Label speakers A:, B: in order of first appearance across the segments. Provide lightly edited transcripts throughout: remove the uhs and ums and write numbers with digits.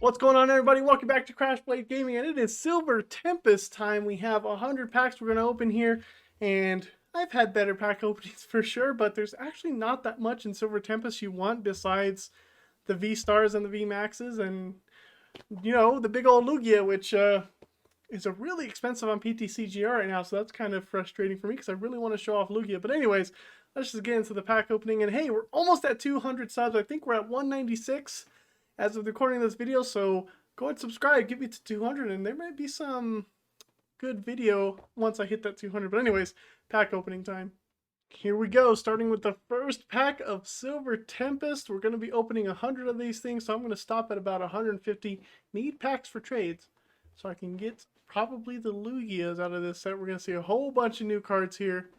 A: What's going on, everybody? Welcome back to Crash Blade Gaming, and it is Silver Tempest time. We have 100 packs we're going to open here, and I've had better pack openings for sure, but there's actually not that much in Silver Tempest you want besides the V-Stars and the V-Maxes, and, you know, the big old Lugia, which is a really expensive on PTCGR right now, so that's kind of frustrating for me because I really want to show off Lugia. But anyways, let's just get into the pack opening, and hey, we're almost at 200 subs. I think we're at 196 as of recording this video, so go ahead and subscribe, get me to 200, and there might be some good video once I hit that 200. But anyways, pack opening time. Here we go, starting with the first pack of Silver Tempest. We're going to be opening 100 of these things, so I'm going to stop at about 150. Need packs for trades, so I can get probably the Lugias out of this set. We're going to see a whole bunch of new cards here.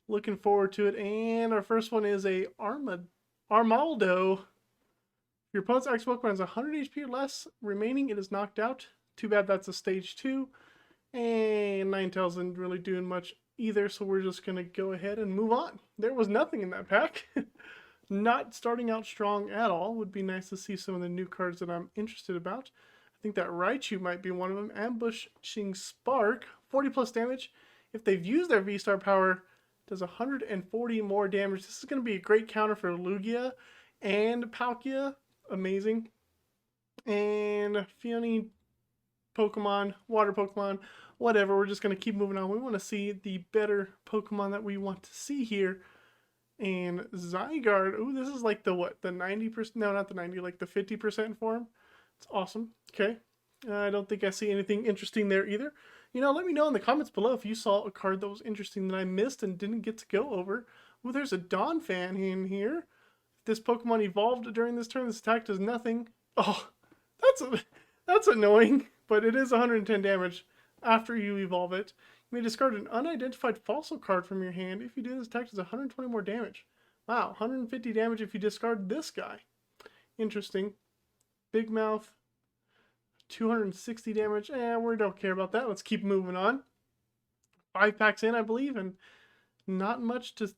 A: Looking forward to it. And our first one is a Armaldo. Your opponent's X Pokemon has 100 HP or less remaining. It is knocked out. Too bad that's a stage 2. And Ninetales isn't really doing much either, so we're just going to go ahead and move on. There was nothing in that pack. Not starting out strong at all. Would be nice to see some of the new cards that I'm interested about. I think that Raichu might be one of them. Ambushing Spark. 40 plus damage. If they've used their V-Star power, does 140 more damage. This is going to be a great counter for Lugia and Palkia. Amazing. And Fione Pokemon, Water Pokemon, whatever. We're just going to keep moving on. We want to see the better Pokemon that we want to see here. And Zygarde. Ooh, this is like the what? The 90%? No, not the 90. Like the 50% form. It's awesome. Okay. I don't think I see anything interesting there either. You know, let me know in the comments below if you saw a card that was interesting that I missed and didn't get to go over. Ooh, there's a Dawn fan in here. This Pokemon evolved during this turn. This attack does nothing. Oh, that's annoying. But it is 110 damage after you evolve it. You may discard an unidentified fossil card from your hand. If you do, this attack does 120 more damage. Wow, 150 damage if you discard this guy. Interesting. Big Mouth. 260 damage. We don't care about that. Let's keep moving on. 5 packs in, I believe, and not much to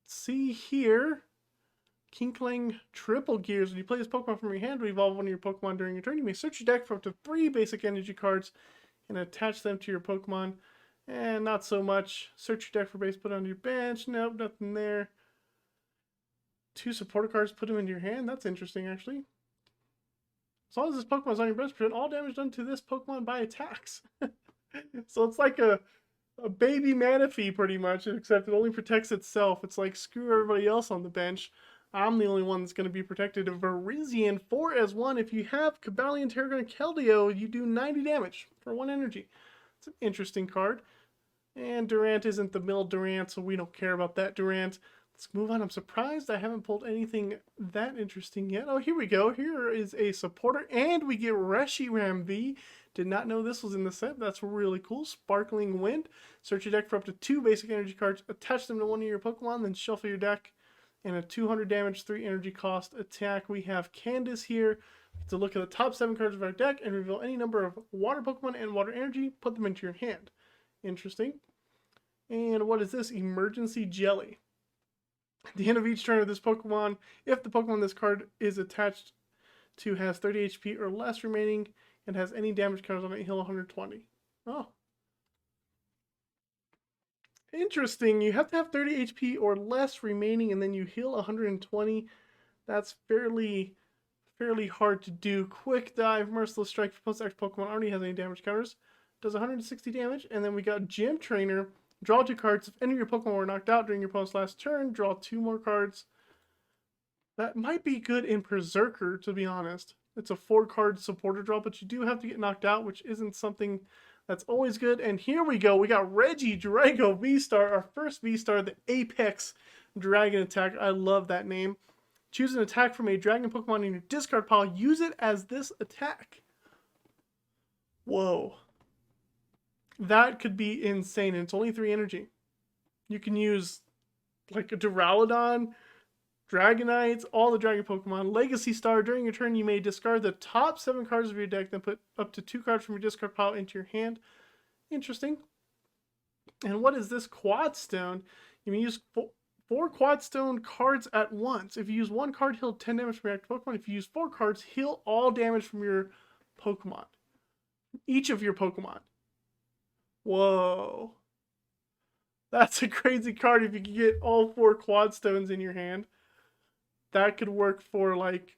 A: see here. Kinkling Triple Gears. When you play this Pokemon from your hand to evolve one of your Pokemon during your turn, you may search your deck for up to 3 basic energy cards and attach them to your Pokemon. And not so much. Search your deck for base, put it on your bench. Nope, nothing there. 2 supporter cards, put them into your hand. That's interesting, actually. As long as this Pokemon is on your bench, prevent all damage done to this Pokemon by attacks. So it's like a baby Manaphy, pretty much, except it only protects itself. It's like, screw everybody else on the bench. I'm the only one that's going to be protected. Of Virizion, 4 as 1. If you have Cobalion, Terragon, and Keldeo, you do 90 damage for 1 energy. It's an interesting card. And Durant isn't the mill Durant, so we don't care about that Durant. Let's move on. I'm surprised I haven't pulled anything that interesting yet. Oh, here we go. Here is a supporter, and we get Reshiram V. Did not know this was in the set. That's really cool. Sparkling Wind. Search your deck for up to 2 basic energy cards. Attach them to one of your Pokemon, then shuffle your deck. And a 200 damage, 3 energy cost attack. We have Candace here. To look at the top 7 cards of our deck and reveal any number of water Pokemon and water energy. Put them into your hand. Interesting. And what is this? Emergency Jelly. At the end of each turn of this Pokemon, if the Pokemon this card is attached to has 30 HP or less remaining and has any damage counters on it, heal 120. Oh. Interesting. You have to have 30 HP or less remaining, and then you heal 120. That's fairly hard to do. Quick Dive, Merciless Strike. If opponent's X Pokemon already has any damage counters, does 160 damage. And then we got Gym Trainer. Draw 2 cards. If any of your Pokemon were knocked out during your opponent's last turn, draw 2 more cards. That might be good in Berserker, to be honest. It's a 4-card supporter draw, but you do have to get knocked out, which isn't something that's always good. And here we go. We got Regidrago V-Star, our first V-Star, the Apex Dragon attack. I love that name. Choose an attack from a dragon Pokemon in your discard pile. Use it as this attack. Whoa. That could be insane, and it's only 3 energy. You can use like a Duraludon, Dragonites, all the Dragon Pokemon. Legacy Star. During your turn, you may discard the top 7 cards of your deck, then put up to 2 cards from your discard pile into your hand. Interesting. And what is this Quad Stone? You may use 4 Quad Stone cards at once. If you use 1 card, heal 10 damage from your active Pokemon. If you use 4 cards, heal all damage from your Pokemon. Each of your Pokemon. Whoa. That's a crazy card if you can get all 4 Quad Stones in your hand. That could work for like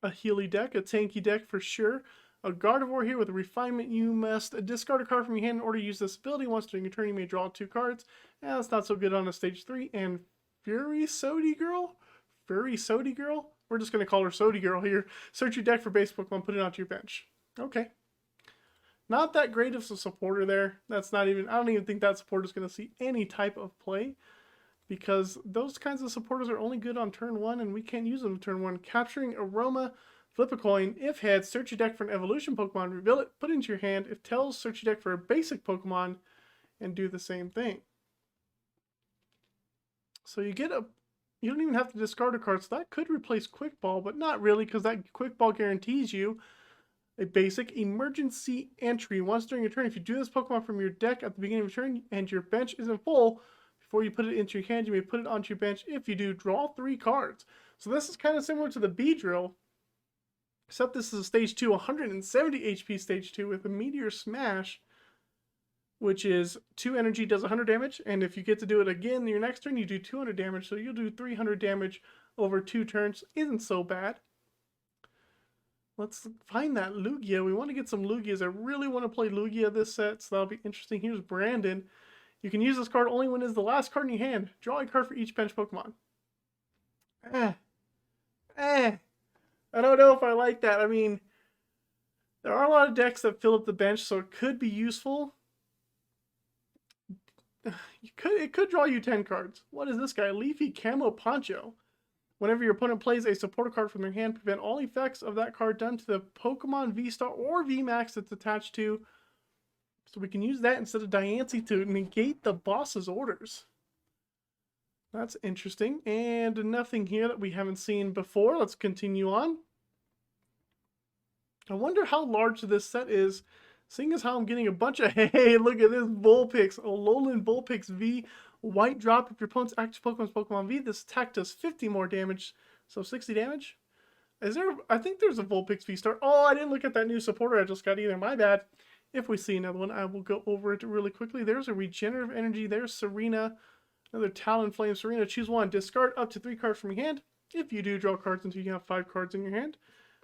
A: a Healy deck, a tanky deck for sure. A Gardevoir here with a Refinement. You must discard a card from your hand in order to use this ability. Once during your turn, you may draw 2 cards. That's not so good on a stage 3. And Fury Sody Girl? Furry Sody Girl? We're just going to call her Sody Girl here. Search your deck for base Pokemon, put it onto your bench. Okay. Not that great of a supporter there. That's not even, I don't even think that supporter is going to see any type of play, because those kinds of supporters are only good on turn 1, and we can't use them on turn 1. Capturing Aroma, flip a coin. If heads, search your deck for an evolution Pokemon, reveal it, put it into your hand. If tails, search your deck for a basic Pokemon, and do the same thing. So you don't even have to discard a card, so that could replace Quick Ball, but not really, because that Quick Ball guarantees you a basic emergency entry. Once during your turn, if you do this Pokemon from your deck at the beginning of your turn and your bench isn't full, before you put it into your hand, you may put it onto your bench. If you do, draw 3 cards. So this is kind of similar to the Beedrill, except this is a stage 2, 170 HP stage 2 with a Meteor Smash, which is 2 energy, does 100 damage, and if you get to do it again your next turn, you do 200 damage, so you'll do 300 damage over 2 turns. Isn't so bad. Let's find that Lugia. We want to get some Lugias. I really want to play Lugia this set, so that'll be interesting. Here's Brandon. You can use this card only when it's the last card in your hand. Draw a card for each bench Pokemon. I don't know if I like that. I mean, there are a lot of decks that fill up the bench, so it could be useful. It could draw you 10 cards. What is this guy? Leafy Camo Poncho. Whenever your opponent plays a supporter card from their hand, prevent all effects of that card done to the Pokemon V-Star or V-Max it's attached to. So we can use that instead of Diancie to negate the boss's orders. That's interesting. And nothing here that we haven't seen before. Let's continue on. I wonder how large this set is, seeing as how I'm getting a bunch of, hey, look at this Vulpix, Alolan Vulpix V, white drop. If your opponent's active Pokemon's Pokemon V, this attack does 50 more damage, so 60 damage. I think there's a Vulpix V-Star. Oh, I didn't look at that new supporter I just got either, my bad. If we see another one, I will go over it really quickly. There's a Regenerative Energy, there's Serena, another Talonflame. Serena, choose one, discard up to 3 cards from your hand. If you do, draw cards until you have 5 cards in your hand.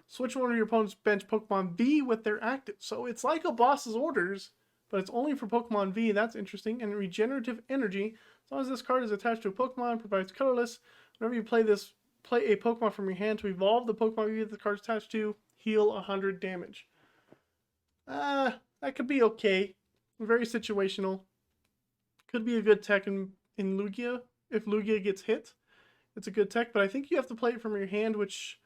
A: Switch one of your opponent's bench Pokemon V with their active. So it's like a boss's orders, but it's only for Pokemon V. That's interesting. And Regenerative Energy, as long as this card is attached to a Pokemon, provides colorless. Whenever you play a Pokemon from your hand to evolve the Pokemon V that the card is attached to, heal 100 damage. That could be okay. Very situational. Could be a good tech in Lugia. If Lugia gets hit, it's a good tech, but I think you have to play it from your hand, which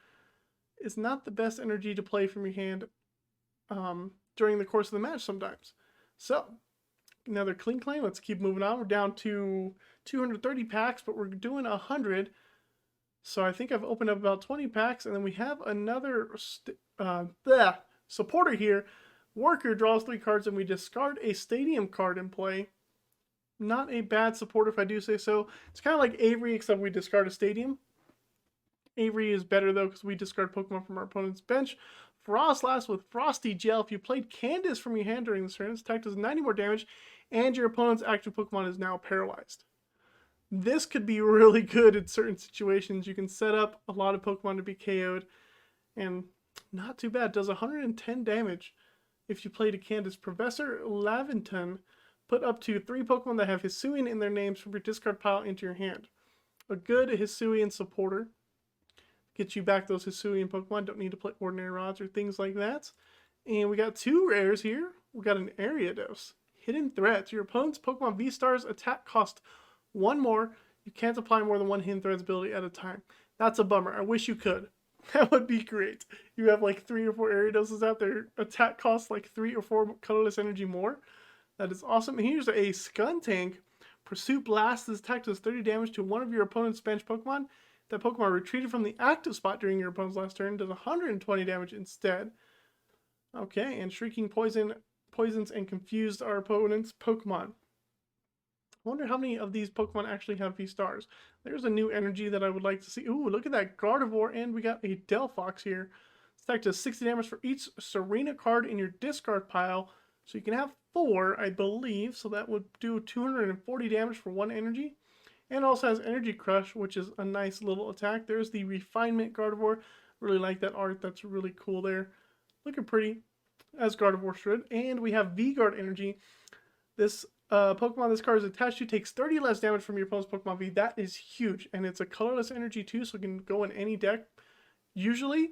A: is not the best energy to play from your hand during the course of the match sometimes. So, another Clean Claim. Let's keep moving on. We're down to 230 packs, but we're doing 100. So I think I've opened up about 20 packs, and then we have another supporter here. Worker draws 3 cards, and we discard a Stadium card in play. Not a bad supporter, if I do say so. It's kind of like Avery, except we discard a Stadium. Avery is better, though, because we discard Pokemon from our opponent's bench. Frostlass with Frosty Gel. If you played Candace from your hand during this turn, this attack does 90 more damage, and your opponent's active Pokemon is now paralyzed. This could be really good in certain situations. You can set up a lot of Pokemon to be KO'd, and not too bad. Does 110 damage if you played a Candace. Professor Laventon. Put up to 3 Pokemon that have Hisuian in their names from your discard pile into your hand. A good Hisuian supporter. Get you back those Hisuian Pokemon. Don't need to play Ordinary Rods or things like that. And we got 2 rares here. We got an Ariados. Hidden Threats. Your opponent's Pokemon V-Star's attack cost 1 more. You can't apply more than 1 Hidden Threats ability at a time. That's a bummer. I wish you could. That would be great. You have like 3 or 4 Ariadoses out there. Attack costs like 3 or 4 colorless energy more. That is awesome. And here's a Skuntank. Pursuit Blast. This attack does 30 damage to one of your opponent's bench Pokemon. That Pokemon retreated from the active spot during your opponent's last turn, does 120 damage instead. Okay, and Shrieking poisons and confused our opponent's Pokemon. I wonder how many of these Pokemon actually have V-Stars. There's a new energy that I would like to see. Ooh, look at that Gardevoir, and we got a Delphox here. Attack does 60 damage for each Serena card in your discard pile. So you can have 4, I believe. So that would do 240 damage for 1 energy. And also has Energy Crush, which is a nice little attack. There's the Refinement Gardevoir. Really like that art. That's really cool there. Looking pretty, as Gardevoir should. And we have V-Guard Energy. This Pokemon this card is attached to takes 30 less damage from your opponent's Pokemon V. That is huge. And it's a colorless energy too, so it can go in any deck, usually.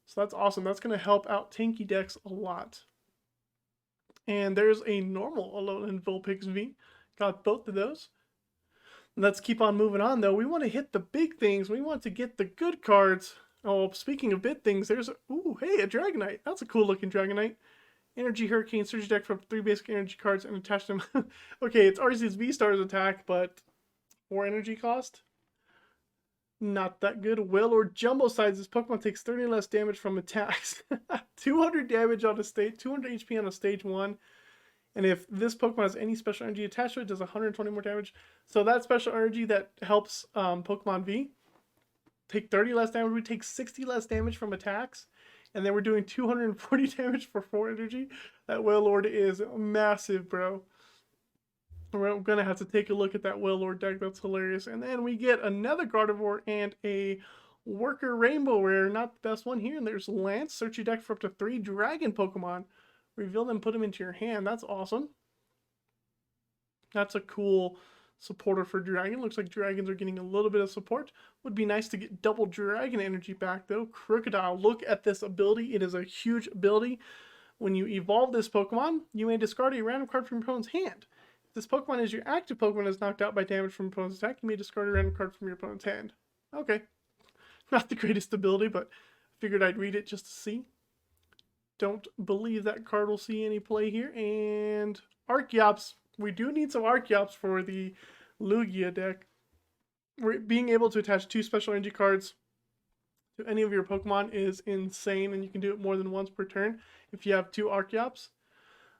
A: So that's awesome. That's going to help out tanky decks a lot. And there's a normal Alolan Vulpix V. Got both of those. Let's keep on moving on, though. We want to hit the big things. We want to get the good cards. Oh, speaking of big things, there's a... Ooh, hey, a Dragonite. That's a cool-looking Dragonite. Energy Hurricane, search deck from 3 basic energy cards and attach them. Okay, it's RC's V-Star's attack, but 4 energy cost. Not that good. Will or Jumbo Size. This Pokemon takes 30 less damage from attacks. 200 damage on a stage, 200 HP on a stage 1. And if this Pokemon has any special energy attached to it, it does 120 more damage. So that special energy that helps Pokemon V take 30 less damage. We take 60 less damage from attacks. And then we're doing 240 damage for 4 energy. That Wailord is massive, bro. We're going to have to take a look at that Wailord deck. That's hilarious. And then we get another Gardevoir and a Worker Rainbow Rare. Not the best one here. And there's Lance. Search your deck for up to 3 Dragon Pokemon. Reveal them, put them into your hand. That's awesome. That's a cool supporter for Dragon. Looks like Dragons are getting a little bit of support. Would be nice to get double Dragon energy back, though. Crocodile. Look at this ability. It is a huge ability. When you evolve this Pokemon, you may discard a random card from your opponent's hand. If this Pokemon is your active Pokemon is knocked out by damage from your opponent's attack, you may discard a random card from your opponent's hand. Okay. Not the greatest ability, but figured I'd read it just to see. Don't believe that card will see any play here. And Archeops. We do need some Archeops for the Lugia deck. Being able to attach 2 special energy cards to any of your Pokemon is insane, and you can do it more than once per turn if you have 2 Archeops.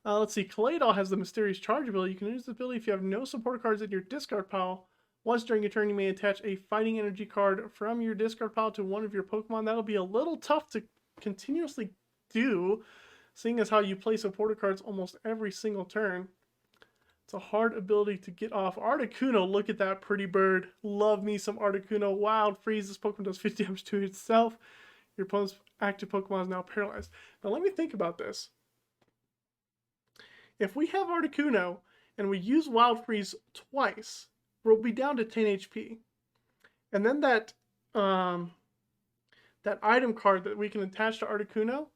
A: Let's see. Kaleido has the Mysterious Charge ability. You can use this ability if you have no support cards in your discard pile. Once during your turn, you may attach a Fighting Energy card from your discard pile to one of your Pokemon. That'll be a little tough to continuously do, seeing as how you play supporter cards almost every single turn. It's a hard ability to get off. Articuno, look at that pretty bird. Love me some Articuno. Wild Freeze. This Pokemon does 50 damage to itself. Your opponent's active Pokemon is now paralyzed. Now let me think about this. If we have Articuno and we use Wild Freeze twice, we'll be down to 10 HP. And then that item card that we can attach to Articuno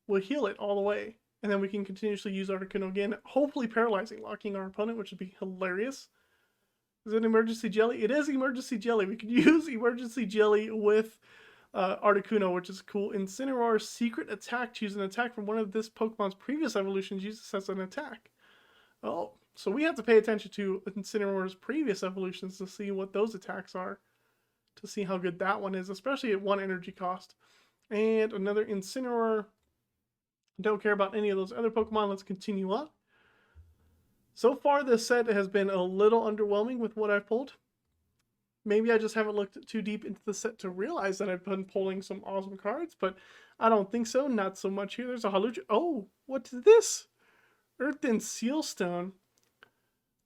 A: will heal it all the way. And then we can continuously use Articuno again, hopefully paralyzing, locking our opponent, which would be hilarious. Is it Emergency Jelly? It is Emergency Jelly. We could use Emergency Jelly with Articuno, which is cool. Incineroar's secret attack. Choose an attack from one of this Pokemon's previous evolutions. Use this as an attack. Oh, so we have to pay attention to Incineroar's previous evolutions to see what those attacks are. To see how good that one is, especially at 1 energy cost. And another Incineroar. Don't care about any of those other Pokemon. Let's continue on. So far, this set has been a little underwhelming with what I've pulled. Maybe I just haven't looked too deep into the set to realize that I've been pulling some awesome cards, but I don't think so. Not so much here. There's a Haloja. Oh, what's this? Earthen Sealstone.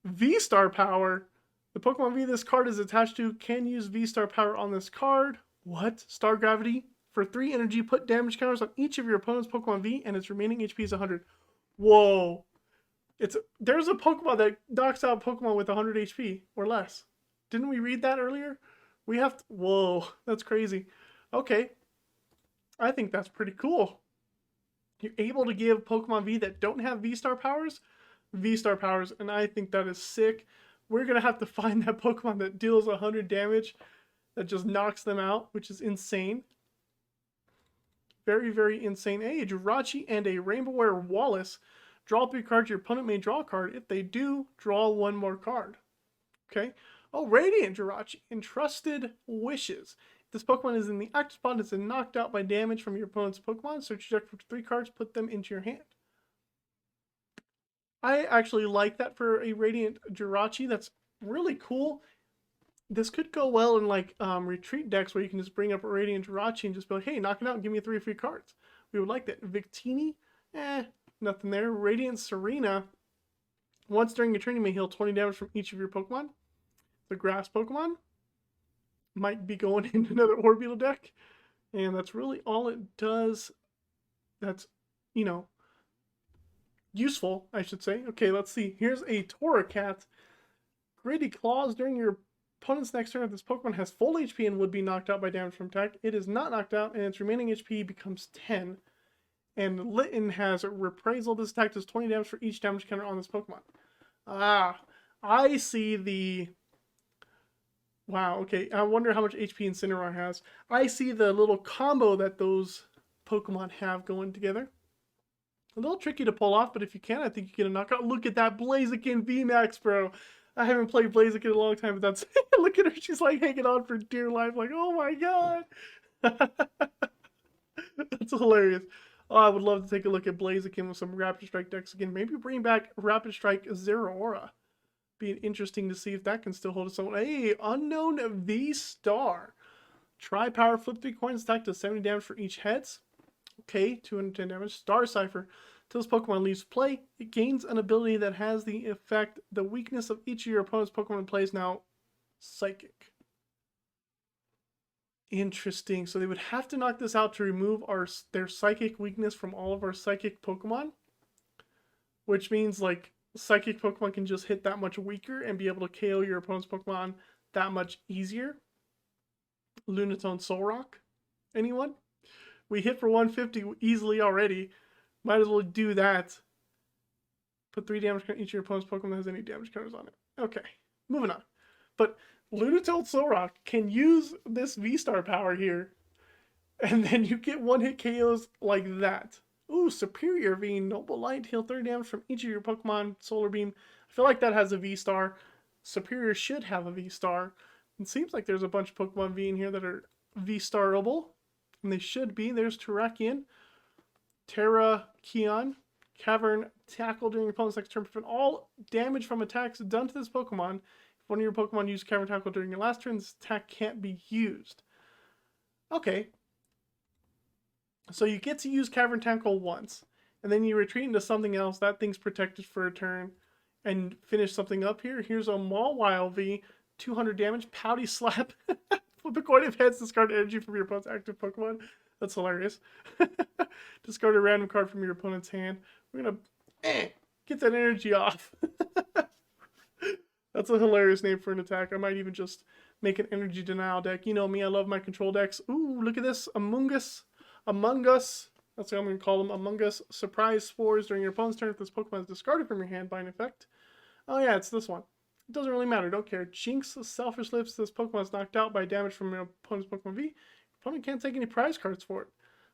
A: V-Star Power. The Pokemon V this card is attached to can use V-Star Power on this card. What? Star Gravity. For 3 energy, put damage counters on each of your opponent's Pokemon V, and its remaining HP is 100. Whoa. There's a Pokemon that knocks out Pokemon with 100 HP or less. Didn't we read that earlier? We have to... Whoa, that's crazy. Okay. I think that's pretty cool. You're able to give Pokemon V that don't have V-Star powers, V-Star powers, and I think that is sick. We're going to have to find that Pokemon that deals 100 damage, that just knocks them out, which is insane. Very, very insane. A Jirachi and a Rainbow Rare Wallace. Draw 3 cards. Your opponent may draw a card. If they do, draw 1 more card. Okay. Oh, Radiant Jirachi. Entrusted Wishes. If this Pokemon is in the active spot, it's been knocked out by damage from your opponent's Pokemon. Search your deck for 3 cards. Put them into your hand. I actually like that for a Radiant Jirachi. That's really cool. This could go well in like retreat decks where you can just bring up a Radiant Jirachi and just be like, hey, knock it out and give me 3 free cards. We would like that. Victini, nothing there. Radiant Serena, once during your turn, you may heal 20 damage from each of your Pokemon. The grass Pokemon might be going into another Orbeetle deck. And that's really all it does. That's, you know, useful, I should say. Okay, let's see. Here's a Torracat. Gritty Claws during your opponent's next turn. If this Pokemon has full HP and would be knocked out by damage from attack, it is not knocked out, and its remaining HP becomes 10. And Litten has Reprisal. This attack does 20 damage for each damage counter on this Pokemon. Ah, I see the... Wow, okay. I wonder how much HP Incineroar has. I see the little combo that those Pokemon have going together. A little tricky to pull off, but if you can, I think you get a knockout. Look at that Blaziken VMAX, bro. I haven't played Blaziken in a long time, but that's... Look at her. She's like hanging on for dear life. Like, oh my god. That's hilarious. Oh, I would love to take a look at Blaziken with some Rapid Strike decks again. Maybe bring back Rapid Strike Zeraora. Be interesting to see if that can still hold its own. Hey, Unknown V-Star. Tri-Power, flip 3 coins, attack to 70 damage for each heads. Okay, 210 damage. Star Cipher. Till this Pokemon leaves play, it gains an ability that has the effect, the weakness of each of your opponent's Pokemon in play is now Psychic. Interesting. So they would have to knock this out to remove their Psychic weakness from all of our Psychic Pokemon. Which means, like, Psychic Pokemon can just hit that much weaker and be able to KO your opponent's Pokemon that much easier. Lunatone Solrock. Anyone? We hit for 150 easily already. Might as well do that. Put 3 damage on each of your opponent's Pokemon that has any damage counters on it. Okay, moving on. But Lunatone Solrock can use this V-Star power here, and then you get one-hit KOs like that. Ooh, Superior V, Noble Light, heal 30 damage from each of your Pokemon, Solar Beam. I feel like that has a V-Star. Superior should have a V-Star. It seems like there's a bunch of Pokemon V in here that are V-Starable. And they should be. There's Terrakion, Terrakion, Cavern Tackle during your opponent's next turn. Prevent all damage from attacks done to this Pokemon. If one of your Pokemon used Cavern Tackle during your last turn, this attack can't be used. Okay. So you get to use Cavern Tackle once, and then you retreat into something else. That thing's protected for a turn, and finish something up here. Here's a Mawile V, 200 damage, Pouty Slap. Flip a coin of heads, discard energy from your opponent's active Pokemon. That's hilarious. Discard a random card from your opponent's hand. We're gonna get that energy off. That's a hilarious name for an attack. I might even just make an energy denial deck. You know me, I love my control decks. Ooh, look at this. Among Us. That's what I'm going to call them. Among Us. Surprise Spores during your opponent's turn if this Pokemon is discarded from your hand by an effect. Oh yeah, it's this one. It doesn't really matter. Don't care. Jinx, Selfish Lips. This Pokemon is knocked out by damage from your opponent's Pokemon V. Your opponent can't take any prize cards for it.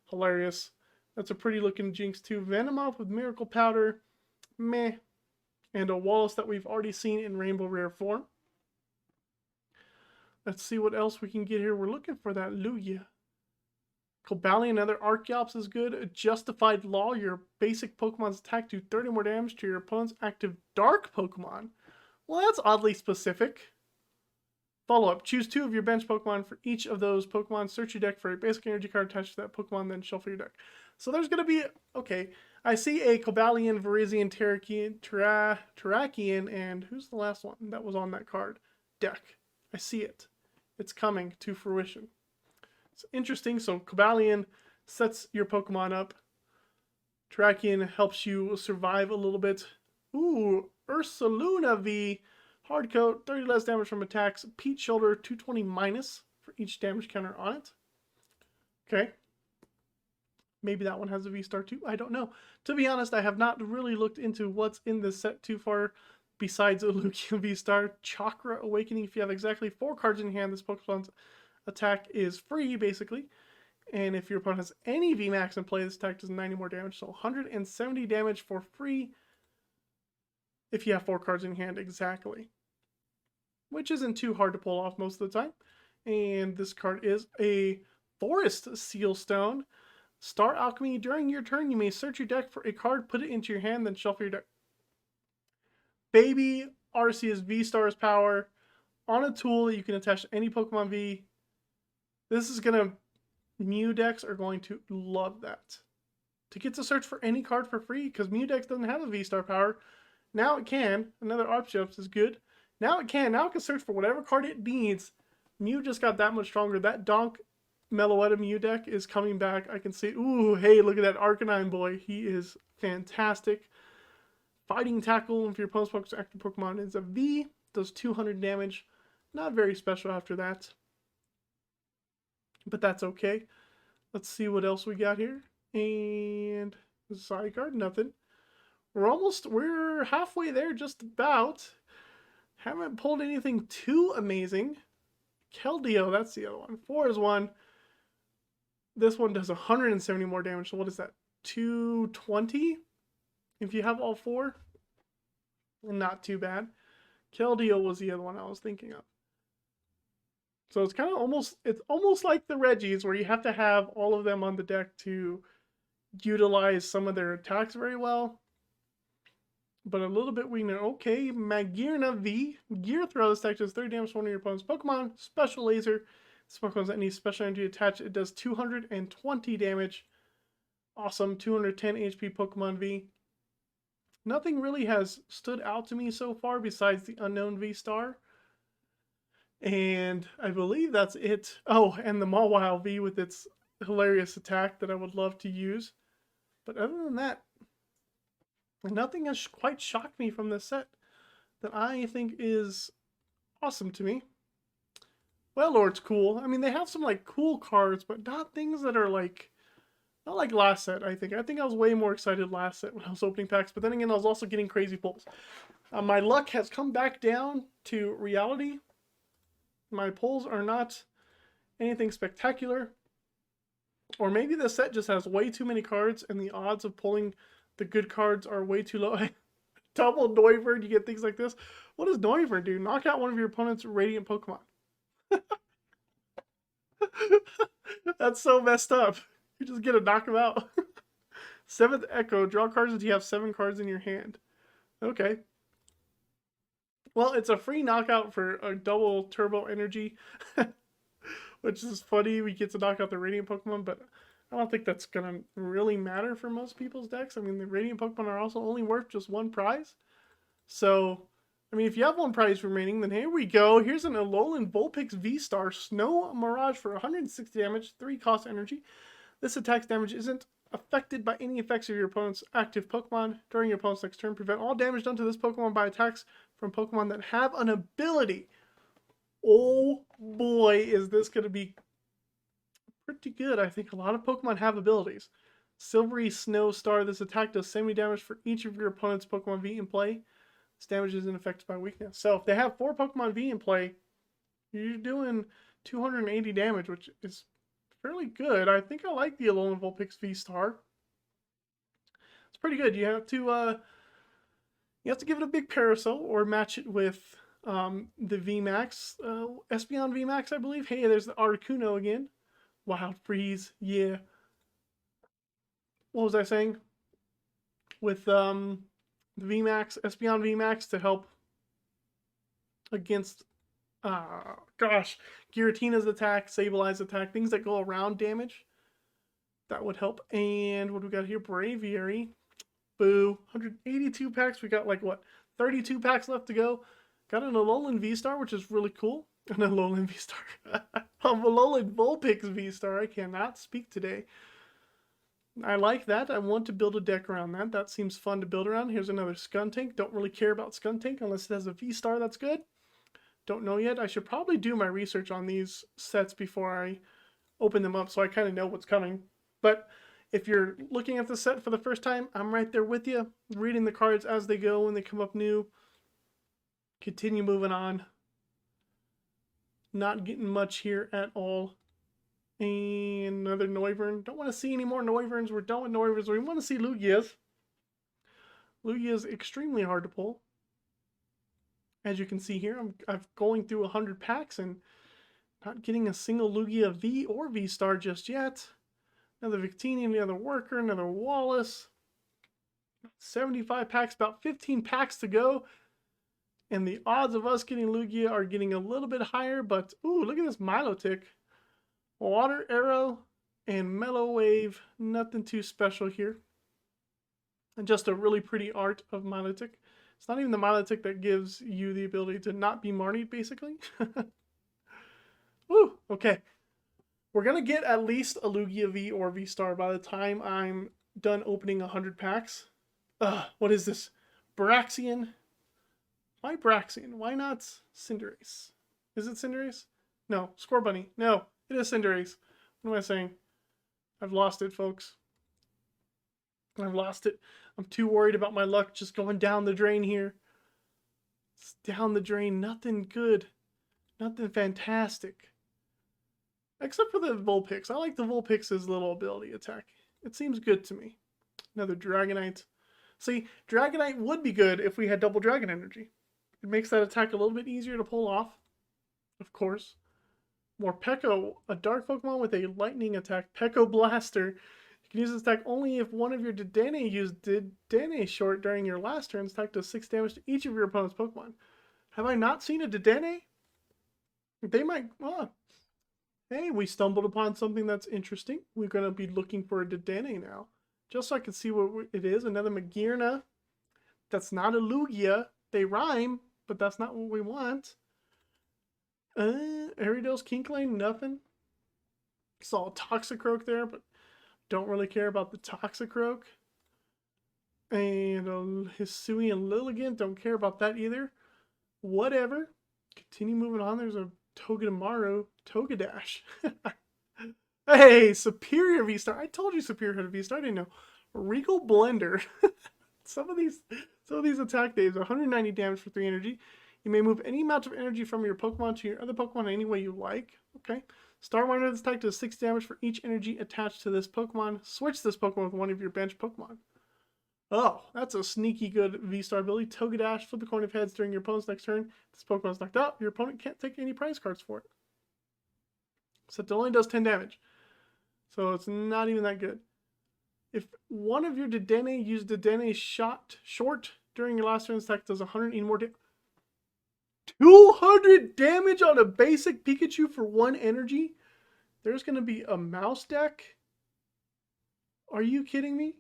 A: Hilarious. That's a pretty looking Jinx too. Venomoth with Miracle Powder. Meh. And a Wallace that we've already seen in Rainbow Rare form. Let's see what else we can get here. We're looking for that Lugia. Cobalion, another Archeops is good. A Justified Law. Your basic Pokemon's attack do 30 more damage to your opponent's active Dark Pokemon. Well, that's oddly specific. Follow-up. Choose 2 of your bench Pokemon for each of those Pokemon. Search your deck for a basic energy card attached to that Pokemon, then shuffle your deck. So there's going to be... Okay. I see a Cobalion, Virizion, Terrakion, and who's the last one that was on that card? Deck. I see it. It's coming to fruition. It's interesting. So Cobalion sets your Pokemon up. Terrakion helps you survive a little bit. Ooh, Ursaluna V. Hard coat, 30 less damage from attacks. Peach Shoulder, 220 minus for each damage counter on it. Okay. Maybe that one has a V-Star too. I don't know. To be honest, I have not really looked into what's in this set too far besides a Lugia V-Star. Chakra Awakening. If you have exactly 4 cards in your hand, this Pokemon's attack is free, basically. And if your opponent has any VMAX in play, this attack does 90 more damage. So 170 damage for free if you have 4 cards in hand, exactly. Which isn't too hard to pull off most of the time. And this card is a Forest Sealstone. Star Alchemy. During your turn, you may search your deck for a card, put it into your hand, then shuffle your deck. Baby Arceus V-Star's power. on a tool that you can attach to any Pokemon V. This is going to, Mew decks are going to love that. To get to search for any card for free, because Mew decks doesn't have a V-Star power. Now it can. Another Archeops is good. Now it can. Now it can search for whatever card it needs. Mew just got that much stronger. That Donk Meloetta Mew deck is coming back. I can see, ooh, hey, look at that Arcanine boy. He is fantastic. Fighting Tackle, if your opponent's active Pokemon is a V, does 200 damage. Not very special after that. But that's okay. Let's see what else we got here. And side card, nothing. We're halfway there, just about. Haven't pulled anything too amazing. Keldeo, that's the other one. 4 is one. This one does 170 more damage. So what is that? 220? If you have all 4? Not too bad. Keldeo was the other one I was thinking of. So it's kind of almost like the Reggies, where you have to have all of them on the deck to utilize some of their attacks very well. But a little bit weaker. Okay, Magearna V. Gear Throw. This deck does 30 damage to one of your opponent's Pokemon. Special Laser. This Pokemon's that needs special energy attached. It does 220 damage. Awesome. 210 HP Pokemon V. Nothing really has stood out to me so far besides the unknown V-Star. And I believe that's it. Oh, and the Mawile V with its hilarious attack that I would love to use. But other than that, nothing has quite shocked me from this set that I think is awesome to me. Well, Lord's cool. I mean, they have some like cool cards, but not things that are like, not like last set, I think. I think I was way more excited last set when I was opening packs, but then again, I was also getting crazy pulls. My luck has come back down to reality. My pulls are not anything spectacular. Or maybe the set just has way too many cards and the odds of pulling the good cards are way too low. Double Noivern, you get things like this. What does Noivern do? Knock out one of your opponent's Radiant Pokemon. That's so messed up. You just get to knock them out. 7th Echo. Draw cards until you have 7 cards in your hand. Okay. Well, it's a free knockout for a double turbo energy. Which is funny. We get to knock out the Radiant Pokemon, but I don't think that's going to really matter for most people's decks. I mean, the Radiant Pokemon are also only worth just 1 prize. So, I mean, if you have 1 prize remaining, then here we go. Here's an Alolan Vulpix V-Star Snow Mirage for 160 damage, 3 cost energy. This attack's damage isn't affected by any effects of your opponent's active Pokemon during your opponent's next turn. Prevent all damage done to this Pokemon by attacks from Pokemon that have an ability. Oh boy, is this going to be pretty good. I think a lot of Pokemon have abilities. Silvery Snow Star. This attack does 70 damage for each of your opponent's Pokemon V in play. This damage isn't affected by weakness. So if they have 4 Pokemon V in play, you're doing 280 damage, which is fairly good. I think I like the Alolan Vulpix V-Star. It's pretty good. You have to give it a big Parasol or match it with the VMAX, Espeon VMAX, I believe. Hey, there's the Articuno again. Wild Freeze, yeah. What was I saying? With the VMAX, Espeon VMAX to help against, Giratina's attack, Sablei's attack, things that go around damage. That would help. And what do we got here? Braviary. Boo. 182 packs. We got like, what, 32 packs left to go. Got an Alolan V-Star, which is really cool. An Alolan V-Star. Alolan Vulpix V-Star. I cannot speak today. I like that. I want to build a deck around that. That seems fun to build around. Here's another Skuntank. Don't really care about Skuntank unless it has a V-Star that's good. Don't know yet. I should probably do my research on these sets before I open them up so I kind of know what's coming. But if you're looking at the set for the first time, I'm right there with you, reading the cards as they go when they come up new. Continue moving on. Not getting much here at all. And another Noivern. Don't want to see any more Noiverns. We're done with Noivers. We want to see Lugias. Lugia is extremely hard to pull. As you can see here, I'm going through 100 packs and not getting a single Lugia V or V-Star just yet. Another Victini, another Worker, another Wallace. 75 packs, about 15 packs to go. And the odds of us getting Lugia are getting a little bit higher, but ooh, look at this Milotic. Water Arrow and Mellow Wave. Nothing too special here. And just a really pretty art of Milotic. It's not even the Milotic that gives you the ability to not be Marnied, basically. Woo, okay. We're going to get at least a Lugia V or V-Star by the time I'm done opening 100 packs. What is this? Braxian? Why Braxian? Why not Cinderace? Is it Cinderace? No. Scorbunny? No. It is Cinderace. What am I saying? I've lost it, folks. I've lost it. I'm too worried about my luck just going down the drain here. It's down the drain. Nothing good. Nothing fantastic. Except for the Vulpix. I like the Vulpix's little ability attack. It seems good to me. Another Dragonite. See, Dragonite would be good if we had double Dragon Energy. It makes that attack a little bit easier to pull off. Of course. Morpeko, a dark Pokemon with a lightning attack. Peko Blaster. You can use this attack only if one of your Dedenne used Dedenne short during your last turn. This attack does 6 damage to each of your opponent's Pokemon. Have I not seen a Dedenne? They might... Hey, we stumbled upon something that's interesting. We're going to be looking for a Dedenne now. Just so I can see what it is. Another Magearna. That's not a Lugia. They rhyme, but that's not what we want. Ariados, Kinklane, nothing. Saw a Toxicroak there, but don't really care about the Toxicroak. And Hisuian Lilligant, don't care about that either. Whatever. Continue moving on. There's a Togedemaru, Togedash. Hey, Superior V-Star. I told you Superior V-Star. I didn't know. Regal Blender. Some of these attack days, 190 damage for 3 energy. You may move any amount of energy from your Pokemon to your other Pokemon any way you like. Okay. Star Winder, this attack does 6 damage for each energy attached to this Pokemon. Switch this Pokemon with one of your bench Pokemon. Oh, that's a sneaky good V-Star ability. Togedash, flip a coin of heads during your opponent's next turn. This Pokemon's knocked out. Your opponent can't take any prize cards for it. So it only does 10 damage. So it's not even that good. If one of your Dedenne used Dedenne short during your last turn, this attack does 100 more damage. 200 damage on a basic Pikachu for 1 energy? There's going to be a mouse deck? Are you kidding me?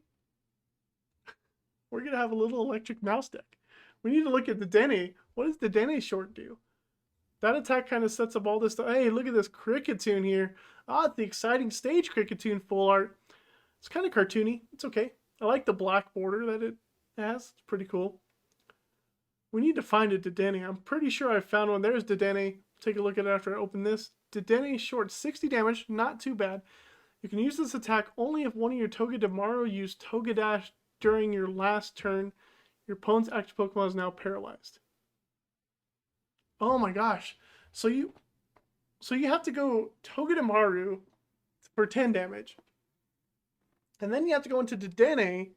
A: We're going to have a little electric mouse deck. We need to look at Dedenne. What does Dedenne short do? That attack kind of sets up all this stuff. Hey, look at this Cricketune here. The exciting stage Cricketune full art. It's kind of cartoony. It's okay. I like the black border that it has. It's pretty cool. We need to find a Dedenne. I'm pretty sure I found one. There's Dedenne. Take a look at it after I open this. Dedenne short 60 damage. Not too bad. You can use this attack only if one of your Togedemaru used Togedash during your last turn. Your opponent's active Pokemon is now paralyzed. Oh my gosh. So you have to go Togedemaru for 10 damage. And then you have to go into Dedenne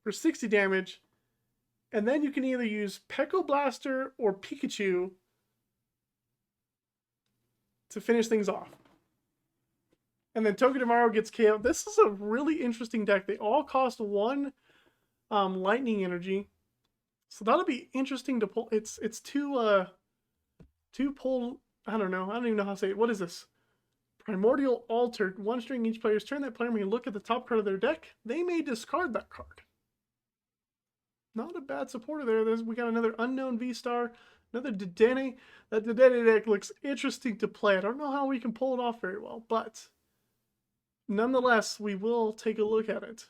A: for 60 damage. And then you can either use Peko Blaster or Pikachu to finish things off. And then Togedemaru gets KO. This is a really interesting deck. They all cost 1 lightning energy. So that'll be interesting to pull. It's two pull. I don't know. I don't even know how to say it. What is this? Primordial Altered. 1 string each player's turn. That player may look at the top card of their deck. They may discard that card. Not a bad supporter there. We got another Unknown V-Star. Another Dedenne. That Dedenne deck looks interesting to play. I don't know how we can pull it off very well, but nonetheless, we will take a look at it.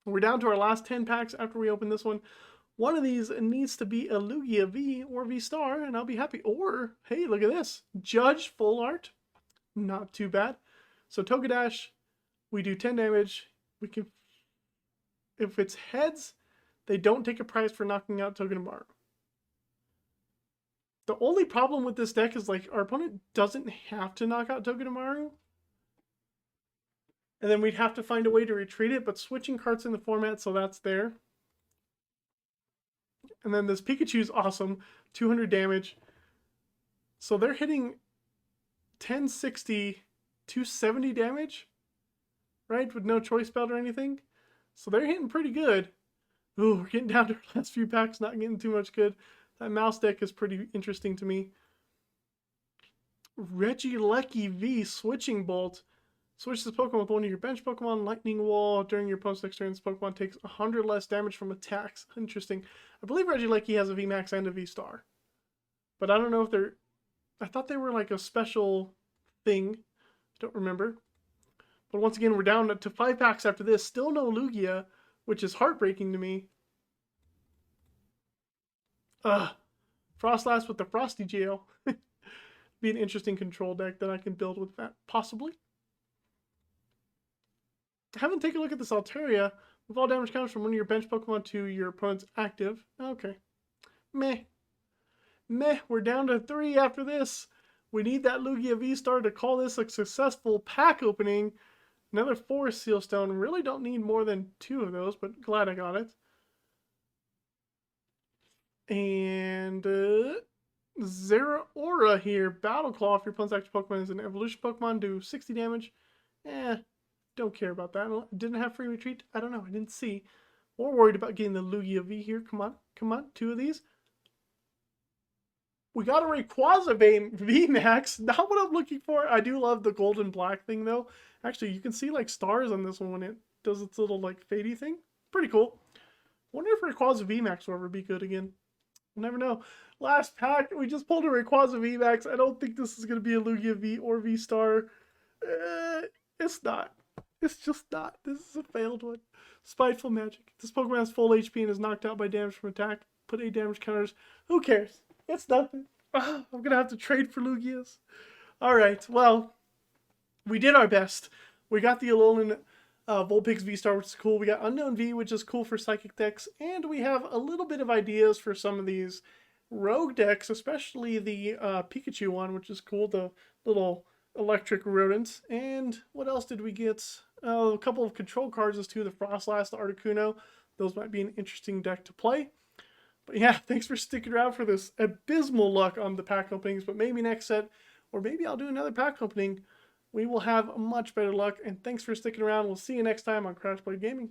A: We're down to our last 10 packs after we open this one. One of these needs to be a Lugia V or V-Star, and I'll be happy. Or, hey, look at this. Judge full art. Not too bad. So Togedash, we do 10 damage. We can, if it's heads, they don't take a prize for knocking out Togedemaru. The only problem with this deck is, like, our opponent doesn't have to knock out Togedemaru. And then we'd have to find a way to retreat it, but switching cards in the format, so that's there. And then this Pikachu's awesome. 200 damage. So they're hitting 1060, 270 damage, right? With no choice belt or anything. So they're hitting pretty good. Ooh, we're getting down to our last few packs, not getting too much good. That mouse deck is pretty interesting to me. Regieleki V, Switching Bolt. Switch this Pokemon with one of your bench Pokemon. Lightning Wall. During your opponent's next turn, this Pokemon takes 100 less damage from attacks. Interesting. I believe Regieleki has a VMAX and a V-Star. But I don't know if they're... I thought they were like a special thing. Don't remember. But once again, we're down to 5 packs after this. Still no Lugia, which is heartbreaking to me. Frostlass with the Frosty Jail. Be an interesting control deck that I can build with that, possibly. Haven't taken a look at this Altaria. With all damage comes from one of your bench Pokemon to your opponent's active. Okay. Meh. We're down to 3 after this. We need that Lugia V-Star to call this a successful pack opening. Another Forest Seal Stone. Really don't need more than 2 of those, but glad I got it. And Zeraora here. Battle Claw. If your opponent's active Pokemon is an evolution Pokemon, do 60 damage. Don't care about that. Didn't have free retreat. I don't know. I didn't see. More worried about getting the Lugia V here. Come on. 2 of these. We got a Rayquaza VMAX. Not what I'm looking for. I do love the gold and black thing, though. Actually, you can see, like, stars on this one when it does its little, like, fadey thing. Pretty cool. Wonder if Rayquaza VMAX will ever be good again. We'll never know. Last pack, we just pulled a Rayquaza VMAX. I don't think this is going to be a Lugia V or V-Star. It's not. It's just not. This is a failed one. Spiteful Magic. This Pokemon has full HP and is knocked out by damage from attack. Put 8 damage counters. Who cares? It's nothing. I'm going to have to trade for Lugias. Alright, well, we did our best. We got the Alolan Vulpix V-Star, which is cool. We got Unknown V, which is cool for Psychic decks. And we have a little bit of ideas for some of these Rogue decks, especially the Pikachu one, which is cool. The little electric rodents. And what else did we get? A couple of control cards as to the Frostlass, the Articuno. Those might be an interesting deck to play. But yeah, thanks for sticking around for this abysmal luck on the pack openings. But maybe next set, or maybe I'll do another pack opening, we will have much better luck. And thanks for sticking around. We'll see you next time on Crash Blade Gaming.